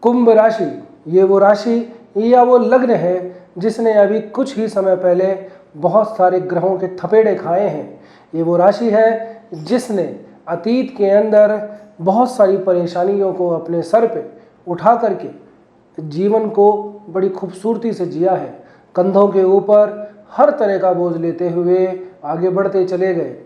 कुंभ राशि, ये वो राशि या वो लग्न है जिसने अभी कुछ ही समय पहले बहुत सारे ग्रहों के थपेड़े खाए हैं। ये वो राशि है जिसने अतीत के अंदर बहुत सारी परेशानियों को अपने सर पे उठा करके जीवन को बड़ी खूबसूरती से जिया है। कंधों के ऊपर हर तरह का बोझ लेते हुए आगे बढ़ते चले गए।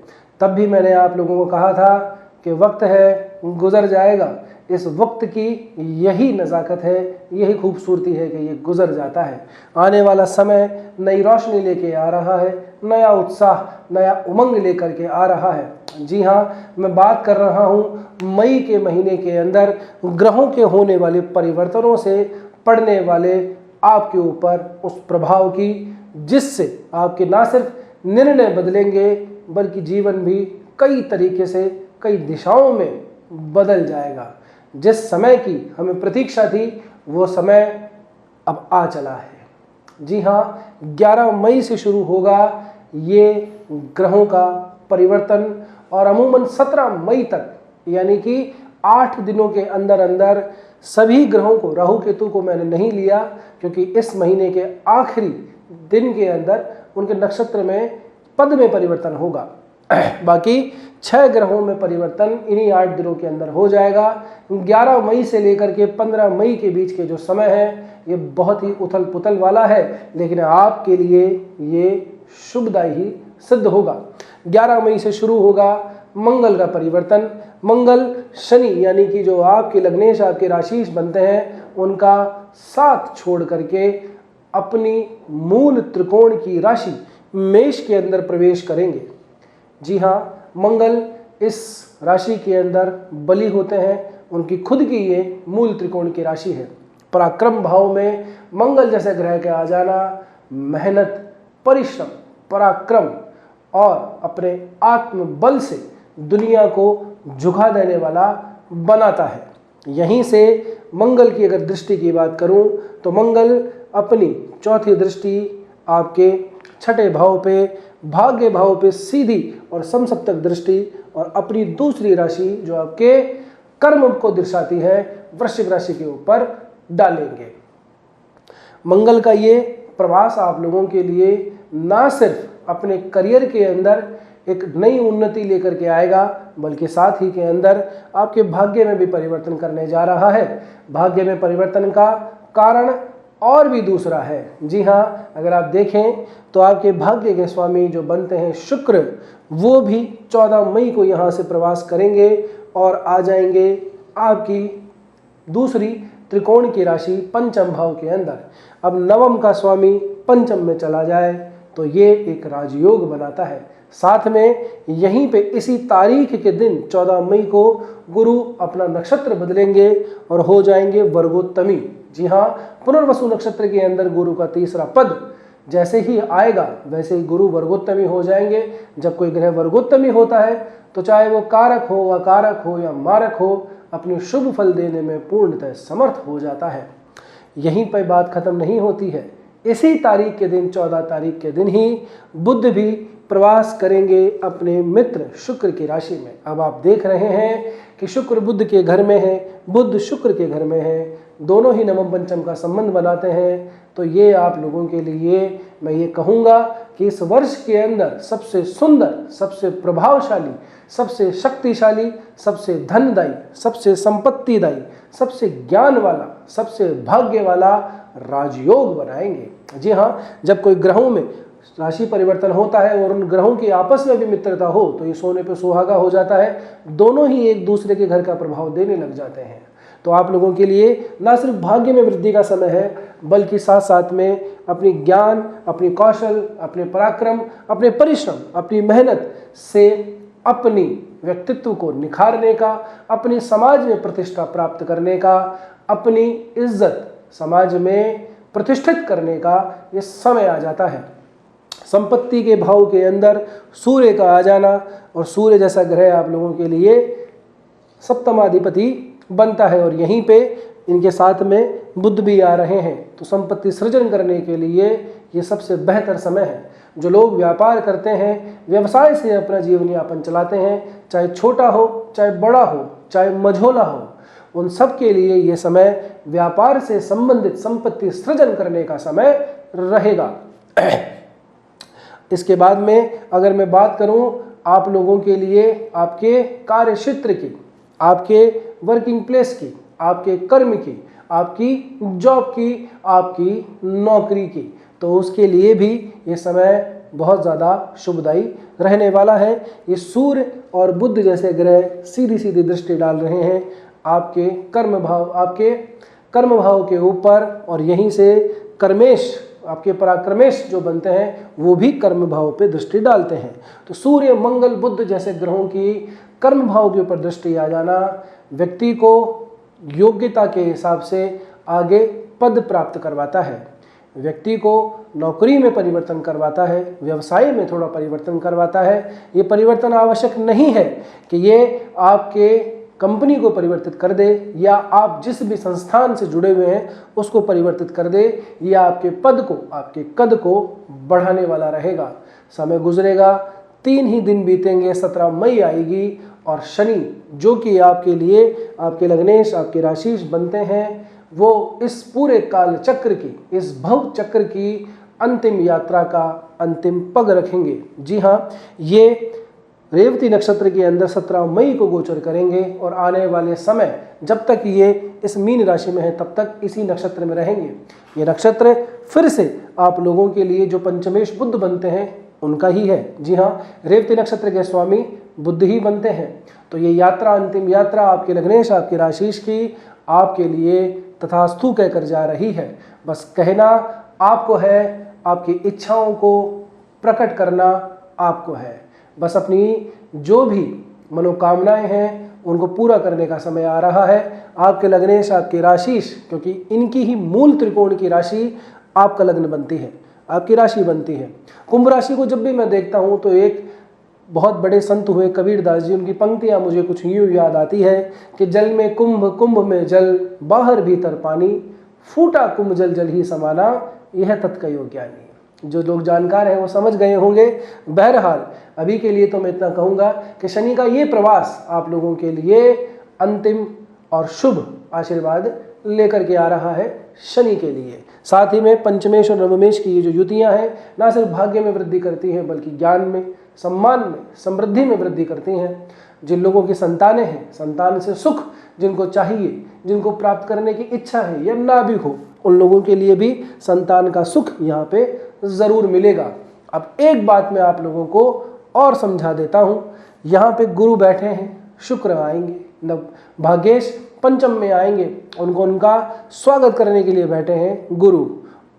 तब भी मैंने आप लोगों को कहा था कि वक्त है, गुजर जाएगा। इस वक्त की यही नज़ाकत है, यही खूबसूरती है कि ये गुजर जाता है। आने वाला समय नई रोशनी लेके आ रहा है, नया उत्साह, नया उमंग लेकर के आ रहा है। जी हाँ, मैं बात कर रहा हूँ मई के महीने के अंदर ग्रहों के होने वाले परिवर्तनों से पड़ने वाले आपके ऊपर उस प्रभाव की, जिससे आपके ना सिर्फ निर्णय बदलेंगे बल्कि जीवन भी कई तरीके से, कई दिशाओं में बदल जाएगा। जिस समय की हमें प्रतीक्षा थी वो समय अब आ चला है। जी हाँ, 11 मई से शुरू होगा ये ग्रहों का परिवर्तन और अमूमन 17 मई तक, यानी कि 8 दिनों के अंदर अंदर सभी ग्रहों को, राहु केतु को मैंने नहीं लिया क्योंकि इस महीने के आखिरी दिन के अंदर उनके नक्षत्र में पद में परिवर्तन होगा। बाकी 6 ग्रहों में परिवर्तन इन्हीं 8 दिनों के अंदर हो जाएगा। 11 मई से लेकर के 15 मई के बीच के जो समय है ये बहुत ही उथल पुथल वाला है, लेकिन आपके लिए ये शुभदायी सिद्ध होगा। 11 मई से शुरू होगा मंगल का परिवर्तन। मंगल शनि यानी कि जो आपके लग्नेश, आपके राशिश बनते हैं, उनका साथ छोड़ करके अपनी मूल त्रिकोण की राशि मेष के अंदर प्रवेश करेंगे। जी हाँ, मंगल इस राशि के अंदर बली होते हैं, उनकी खुद की ये मूल त्रिकोण की राशि है। पराक्रम भाव में मंगल जैसे ग्रह के आ जाना मेहनत, परिश्रम, पराक्रम और अपने आत्मबल से दुनिया को झुका देने वाला बनाता है। यहीं से मंगल की अगर दृष्टि की बात करूं तो मंगल अपनी चौथी दृष्टि आपके छठे भाव पे, भाग्य भाव पे सीधी और समसप्तक दृष्टि और अपनी दूसरी राशि जो आपके कर्म को दर्शाती है वृश्चिक राशि के ऊपर डालेंगे। मंगल का ये प्रवास आप लोगों के लिए ना सिर्फ अपने करियर के अंदर एक नई उन्नति लेकर के आएगा, बल्कि साथ ही के अंदर आपके भाग्य में भी परिवर्तन करने जा रहा है। भाग्य में परिवर्तन का कारण और भी दूसरा है। जी हाँ, अगर आप देखें तो आपके भाग्य के स्वामी जो बनते हैं शुक्र, वो भी 14 मई को यहाँ से प्रवास करेंगे और आ जाएंगे आपकी दूसरी त्रिकोण की राशि पंचम भाव के अंदर। अब नवम का स्वामी पंचम में चला जाए तो ये एक राजयोग बनाता है। साथ में यहीं पे इसी तारीख के दिन 14 मई को गुरु अपना नक्षत्र बदलेंगे और हो जाएंगे वर्गोत्तमी। जी हाँ, पुनर्वसु नक्षत्र के अंदर गुरु का तीसरा पद जैसे ही आएगा वैसे ही गुरु वर्गोत्तमी हो जाएंगे। जब कोई ग्रह वर्गोत्तमी होता है तो चाहे वो कारक हो, अकारक हो या मारक हो, अपने शुभ फल देने में पूर्णतः समर्थ हो जाता है। यहीं पर बात खत्म नहीं होती है। इसी तारीख के दिन 14 तारीख के दिन ही बुध भी प्रवास करेंगे अपने मित्र शुक्र की राशि में। अब आप देख रहे हैं कि शुक्र बुध के घर में है, बुध शुक्र के घर में है, दोनों ही नवम पंचम का संबंध बनाते हैं। तो ये आप लोगों के लिए मैं ये कहूँगा कि इस वर्ष के अंदर सबसे सुंदर, सबसे प्रभावशाली, सबसे शक्तिशाली, सबसे धनदायी, सबसे संपत्तिदायी, सबसे ज्ञान वाला, सबसे भाग्य वाला राजयोग बनाएंगे। जी हाँ, जब कोई ग्रहों में राशि परिवर्तन होता है और उन ग्रहों की आपस में भी मित्रता हो तो ये सोने पे सुहागा हो जाता है। दोनों ही एक दूसरे के घर का प्रभाव देने लग जाते हैं। तो आप लोगों के लिए ना सिर्फ भाग्य में वृद्धि का समय है, बल्कि साथ साथ में अपनी ज्ञान, अपनी कौशल, अपने पराक्रम, अपने परिश्रम, अपनी मेहनत से अपनी व्यक्तित्व को निखारने का, अपनी समाज में प्रतिष्ठा प्राप्त करने का, अपनी इज्जत समाज में प्रतिष्ठित करने का ये समय आ जाता है। संपत्ति के भाव के अंदर सूर्य का आ जाना, और सूर्य जैसा ग्रह आप लोगों के लिए सप्तमाधिपति बनता है और यहीं पे इनके साथ में बुध भी आ रहे हैं। तो संपत्ति सृजन करने के लिए ये सबसे बेहतर समय है। जो लोग व्यापार करते हैं, व्यवसाय से अपना जीवन यापन चलाते हैं, चाहे छोटा हो, चाहे बड़ा हो, चाहे मझोला हो, उन सब के लिए ये समय व्यापार से संबंधित संपत्ति सृजन करने का समय रहेगा। इसके बाद में अगर मैं बात करूं आप लोगों के लिए आपके कार्य क्षेत्र की, आपके वर्किंग प्लेस की, आपके कर्म की, आपकी जॉब की, आपकी नौकरी की, तो उसके लिए भी ये समय बहुत ज़्यादा शुभदायी रहने वाला है। ये सूर्य और बुध जैसे ग्रह सीधी सीधी दृष्टि डाल रहे हैं आपके कर्म भाव के ऊपर, और यहीं से कर्मेश, आपके पराक्रमेश जो बनते हैं वो भी कर्म भाव पे दृष्टि डालते हैं। तो सूर्य, मंगल, बुध जैसे ग्रहों की कर्म भाव के ऊपर दृष्टि आ जाना व्यक्ति को योग्यता के हिसाब से आगे पद प्राप्त करवाता है, व्यक्ति को नौकरी में परिवर्तन करवाता है, व्यवसाय में थोड़ा परिवर्तन करवाता है। ये परिवर्तन आवश्यक नहीं है कि ये आपके कंपनी को परिवर्तित कर दे या आप जिस भी संस्थान से जुड़े हुए हैं उसको परिवर्तित कर दे, या आपके पद को, आपके कद को बढ़ाने वाला रहेगा। समय गुजरेगा, 3 ही दिन बीतेंगे, 17 मई आएगी और शनि जो कि आपके लिए आपके लग्नेश, आपके राशिश बनते हैं, वो इस पूरे काल चक्र की, इस भव चक्र की अंतिम यात्रा का अंतिम पग रखेंगे। जी हाँ, ये रेवती नक्षत्र के अंदर 17 मई को गोचर करेंगे और आने वाले समय जब तक ये इस मीन राशि में है तब तक इसी नक्षत्र में रहेंगे। ये नक्षत्र फिर से आप लोगों के लिए जो पंचमेश बुध बनते हैं उनका ही है। जी हाँ, रेवती नक्षत्र के स्वामी बुध ही बनते हैं। तो ये यात्रा, अंतिम यात्रा आपके लग्नेश, आपके राशिश की आपके लिए तथास्तु कहकर जा रही है। बस कहना आपको है, आपकी इच्छाओं को प्रकट करना आपको है। बस अपनी जो भी मनोकामनाएं हैं उनको पूरा करने का समय आ रहा है। आपके लग्नेश, आपके राशिश, क्योंकि इनकी ही मूल त्रिकोण की राशि आपका लग्न बनती है, आपकी राशि बनती है। कुंभ राशि को जब भी मैं देखता हूं तो एक बहुत बड़े संत हुए कबीरदास जी, उनकी पंक्तियां मुझे कुछ यूं याद आती है कि जल में कुंभ, कुंभ में जल, बाहर भीतर पानी, फूटा कुंभ जल जल ही समाना, यह तत्कयो ज्ञानी। जो लोग जानकार हैं वो समझ गए होंगे। बहरहाल अभी के लिए तो मैं इतना कहूँगा कि शनि का ये प्रवास आप लोगों के लिए अंतिम और शुभ आशीर्वाद लेकर के आ रहा है शनि के लिए। साथ ही में पंचमेश और नवमेश की ये जो युतियाँ हैं ना सिर्फ भाग्य में वृद्धि करती हैं बल्कि ज्ञान में, सम्मान में, समृद्धि में वृद्धि करती हैं। जिन लोगों की संतानें हैं, संतान से सुख जिनको चाहिए, जिनको प्राप्त करने की इच्छा है या ना भी हो, उन लोगों के लिए भी संतान का सुख यहाँ पे ज़रूर मिलेगा। अब एक बात मैं आप लोगों को और समझा देता हूँ। यहाँ पे गुरु बैठे हैं, शुक्र आएंगे, नव भाग्येश पंचम में आएंगे, उनको उनका स्वागत करने के लिए बैठे हैं गुरु,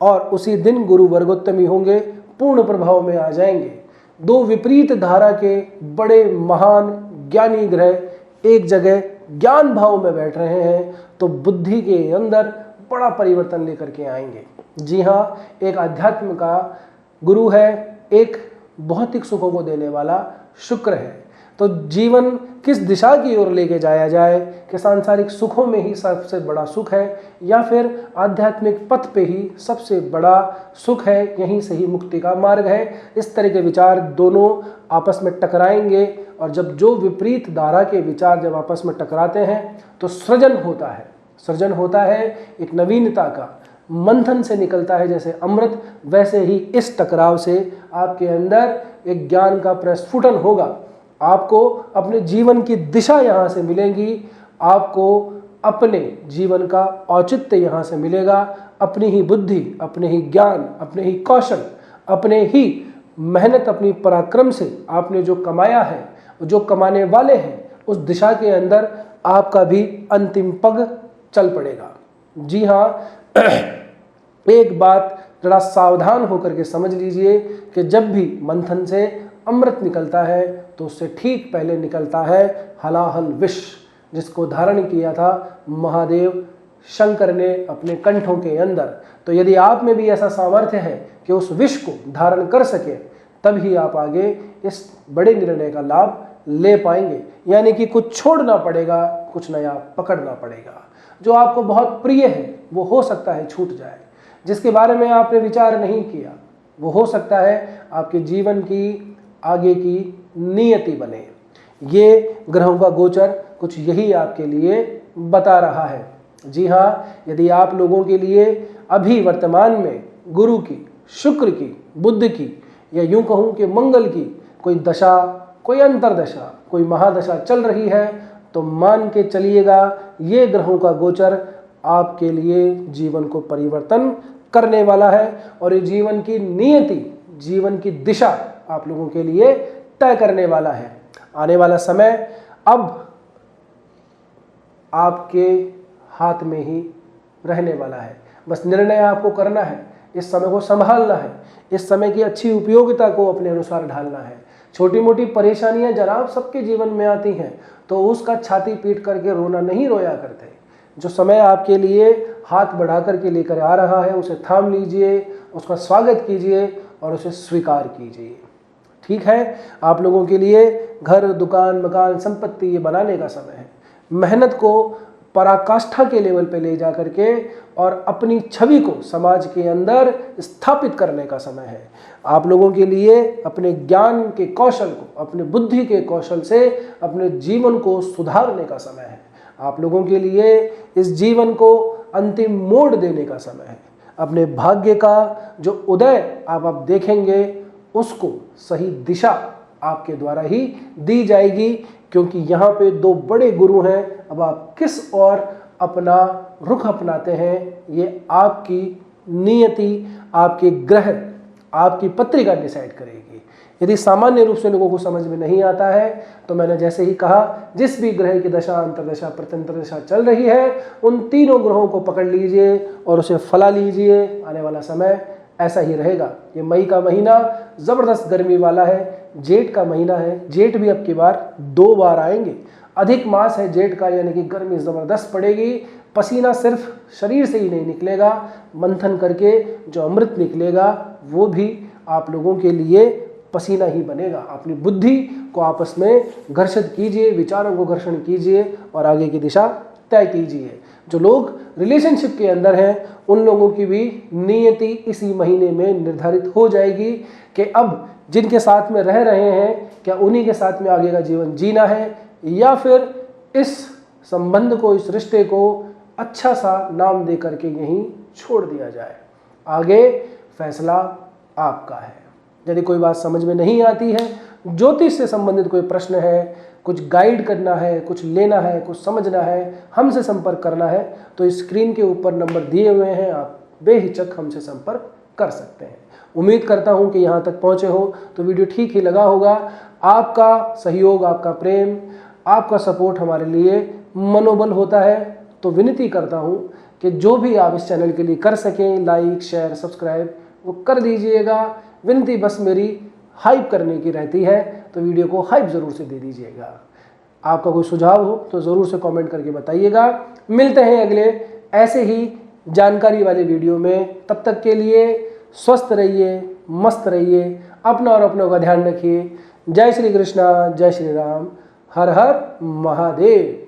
और उसी दिन गुरु वर्गोत्तमी होंगे, पूर्ण प्रभाव में आ जाएंगे। 2 विपरीत धारा के बड़े महान ज्ञानी ग्रह एक जगह ज्ञान भाव में बैठ रहे हैं तो बुद्धि के अंदर बड़ा परिवर्तन लेकर के आएंगे। जी हाँ, एक आध्यात्म का गुरु है, एक भौतिक सुखों को देने वाला शुक्र है। तो जीवन किस दिशा की ओर लेके जाया जाए कि सांसारिक सुखों में ही सबसे बड़ा सुख है या फिर आध्यात्मिक पथ पे ही सबसे बड़ा सुख है, यहीं से ही मुक्ति का मार्ग है। इस तरह के विचार दोनों आपस में टकराएंगे और जब जो विपरीत धारा के विचार जब आपस में टकराते हैं तो सृजन होता है। सृजन होता है एक नवीनता का, मंथन से निकलता है जैसे अमृत, वैसे ही इस टकराव से आपके अंदर एक ज्ञान का प्रस्फुटन होगा। आपको अपने जीवन की दिशा यहाँ से मिलेगी, आपको अपने जीवन का औचित्य यहाँ से मिलेगा। अपनी ही बुद्धि, अपने ही ज्ञान, अपने ही कौशल, अपने ही मेहनत, अपनी पराक्रम से आपने जो कमाया है, जो कमाने वाले हैं, उस दिशा के अंदर आपका भी अंतिम पग चल पड़ेगा। जी हाँ, एक बात जरा सावधान होकर के समझ लीजिए कि जब भी मंथन से अमृत निकलता है तो उससे ठीक पहले निकलता है हलाहल विष, जिसको धारण किया था महादेव शंकर ने अपने कंठों के अंदर। तो यदि आप में भी ऐसा सामर्थ्य है कि उस विष को धारण कर सके, तभी आप आगे इस बड़े निर्णय का लाभ ले पाएंगे। यानी कि कुछ छोड़ना पड़ेगा, कुछ नया पकड़ना पड़ेगा। जो आपको बहुत प्रिय है वो हो सकता है छूट जाए, जिसके बारे में आपने विचार नहीं किया वो हो सकता है आपके जीवन की आगे की नियति बने। ये ग्रहों का गोचर कुछ यही आपके लिए बता रहा है। जी हाँ, यदि आप लोगों के लिए अभी वर्तमान में गुरु की, शुक्र की, बुध की या यूं कहूं कि मंगल की कोई दशा, कोई अंतरदशा, कोई महादशा चल रही है तो मान के चलिएगा ये ग्रहों का गोचर आपके लिए जीवन को परिवर्तन करने वाला है और ये जीवन की नियति, जीवन की दिशा आप लोगों के लिए तय करने वाला है। आने वाला समय अब आपके हाथ में ही रहने वाला है। बस निर्णय आपको करना है, इस समय को संभालना है, इस समय की अच्छी उपयोगिता को अपने अनुसार ढालना है। छोटी मोटी परेशानियां जनाब सबके जीवन में आती हैं तो उसका छाती पीट करके रोना नहीं रोया करते। जो समय आपके लिए हाथ बढ़ा करके लेकर आ रहा है उसे थाम लीजिए, उसका स्वागत कीजिए और उसे स्वीकार कीजिए। ठीक है, आप लोगों के लिए घर, दुकान, मकान, संपत्ति ये बनाने का समय है। मेहनत को पराकाष्ठा के लेवल पे ले जा करके और अपनी छवि को समाज के अंदर स्थापित करने का समय है। आप लोगों के लिए अपने ज्ञान के कौशल को, अपने बुद्धि के कौशल से अपने जीवन को सुधारने का समय है। आप लोगों के लिए इस जीवन को अंतिम मोड़ देने का समय है। अपने भाग्य का जो उदय आप देखेंगे उसको सही दिशा आपके द्वारा ही दी जाएगी, क्योंकि यहाँ पे दो बड़े गुरु हैं। अब आप किस ओर अपना रुख अपनाते हैं ये आपकी नियति, आपके ग्रह, आपकी पत्रिका डिसाइड करेगी। यदि सामान्य रूप से लोगों को समझ में नहीं आता है तो मैंने जैसे ही कहा, जिस भी ग्रह की दशा, अंतरदशा, प्रत्यंतरदशा चल रही है उन तीनों ग्रहों को पकड़ लीजिए और उसे फला लीजिए। आने वाला समय ऐसा ही रहेगा। ये मई का महीना ज़बरदस्त गर्मी वाला है, जेठ का महीना है, जेठ भी अब की बार 2 बार आएंगे। अधिक मास है जेठ का, यानी कि गर्मी ज़बरदस्त पड़ेगी। पसीना सिर्फ शरीर से ही नहीं निकलेगा, मंथन करके जो अमृत निकलेगा वो भी आप लोगों के लिए पसीना ही बनेगा। अपनी बुद्धि को आपस में घर्षित कीजिए, विचारों को घर्षण कीजिए और आगे की दिशा तय कीजिए। जो लोग रिलेशनशिप के अंदर हैं उन लोगों की भी नियति इसी महीने में निर्धारित हो जाएगी कि अब जिनके साथ में रह रहे हैं क्या उन्हीं के साथ में आगे का जीवन जीना है या फिर इस संबंध को, इस रिश्ते को अच्छा सा नाम दे करके यहीं छोड़ दिया जाए। आगे फैसला आपका है। यदि कोई बात समझ में नहीं आती है, ज्योतिष से संबंधित कोई प्रश्न है, कुछ गाइड करना है, कुछ लेना है, कुछ समझना है, हमसे संपर्क करना है तो स्क्रीन के ऊपर नंबर दिए हुए हैं, आप बेहिचक हमसे संपर्क कर सकते हैं। उम्मीद करता हूं कि यहाँ तक पहुँचे हो तो वीडियो ठीक ही लगा होगा। आपका सहयोग, आपका प्रेम, आपका सपोर्ट हमारे लिए मनोबल होता है। तो विनती करता हूँ कि जो भी आप इस चैनल के लिए कर सकें, लाइक, शेयर, सब्सक्राइब वो कर दीजिएगा। विनती बस मेरी हाइप करने की रहती है, तो वीडियो को हाइप ज़रूर से दे दीजिएगा। आपका कोई सुझाव हो तो ज़रूर से कमेंट करके बताइएगा। मिलते हैं अगले ऐसे ही जानकारी वाले वीडियो में। तब तक के लिए स्वस्थ रहिए, मस्त रहिए, अपना और अपनों का ध्यान रखिए। जय श्री कृष्णा, जय श्री राम, हर हर महादेव।